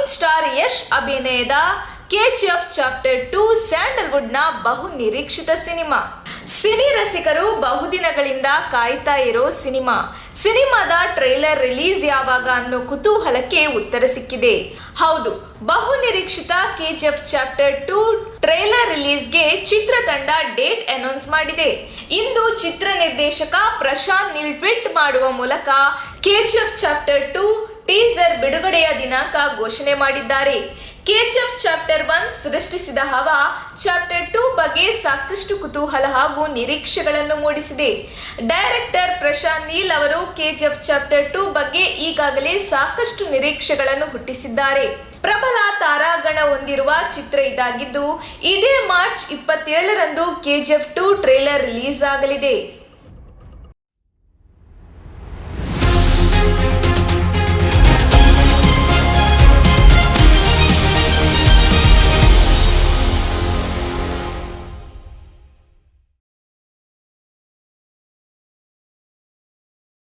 Talking star Yash ಅಭಿನಯದ KGF chapter 2 ಸ್ಯಾಂಡಲ್ವುಡ್ನ ಬಹು ನಿರೀಕ್ಷಿತ ಸಿನಿಮಾ. ಸಿನಿ ರಸಿಕರು ಬಹುದಿನಗಳಿಂದ ಕಾಯ್ತಾ ಇರೋ ಸಿನಿಮಾದ ಟ್ರೈಲರ್ ರಿಲೀಸ್ ಯಾವಾಗ ಅನ್ನೋ ಕುತೂಹಲಕ್ಕೆ ಉತ್ತರ ಸಿಕ್ಕಿದೆ. ಹೌದು, ಬಹು ನಿರೀಕ್ಷಿತ ಕೆಜಿಎಫ್ ಚಾಪ್ಟರ್ 2 ಟ್ರೈಲರ್ ರಿಲೀಸ್ಗೆ ಚಿತ್ರತಂಡ ಡೇಟ್ ಅನೌನ್ಸ್ ಮಾಡಿದೆ. ಇಂದು ಚಿತ್ರ ನಿರ್ದೇಶಕ ಪ್ರಶಾಂತ್ ನೀಲ್ ಟ್ವೀಟ್ ಮಾಡುವ ಮೂಲಕ ಕೆಜಿಎಫ್ ಚಾಪ್ಟರ್ 2 ಟೀಸರ್ ಬಿಡುಗಡೆಯ ದಿನಾಂಕ ಘೋಷಣೆ ಮಾಡಿದ್ದಾರೆ. ಕೆಜಿಎಫ್ ಚಾಪ್ಟರ್ 1 ಸೃಷ್ಟಿಸಿದ ಹವಾ ಚಾಪ್ಟರ್ 2 ಬಗ್ಗೆ ಸಾಕಷ್ಟು ಕುತೂಹಲ ಹಾಗೂ ನಿರೀಕ್ಷೆಗಳನ್ನು ಮೂಡಿಸಿದೆ. ಡೈರೆಕ್ಟರ್ ಪ್ರಶಾಂತ್ ನೀಲ್ ಅವರು ಕೆಜಿಎಫ್ ಚಾಪ್ಟರ್ 2 ಬಗ್ಗೆ ಈಗಾಗಲೇ ಸಾಕಷ್ಟು ನಿರೀಕ್ಷೆಗಳನ್ನು ಹುಟ್ಟಿಸಿದ್ದಾರೆ. ಪ್ರಬಲ ತಾರಾಗಣ ಹೊಂದಿರುವ ಚಿತ್ರ ಇದಾಗಿದ್ದು, ಇದೇ ಮಾರ್ಚ್ 27ರಂದು ಕೆಜಿಎಫ್ 2 ಟ್ರೇಲರ್ ರಿಲೀಸ್ ಆಗಲಿದೆ.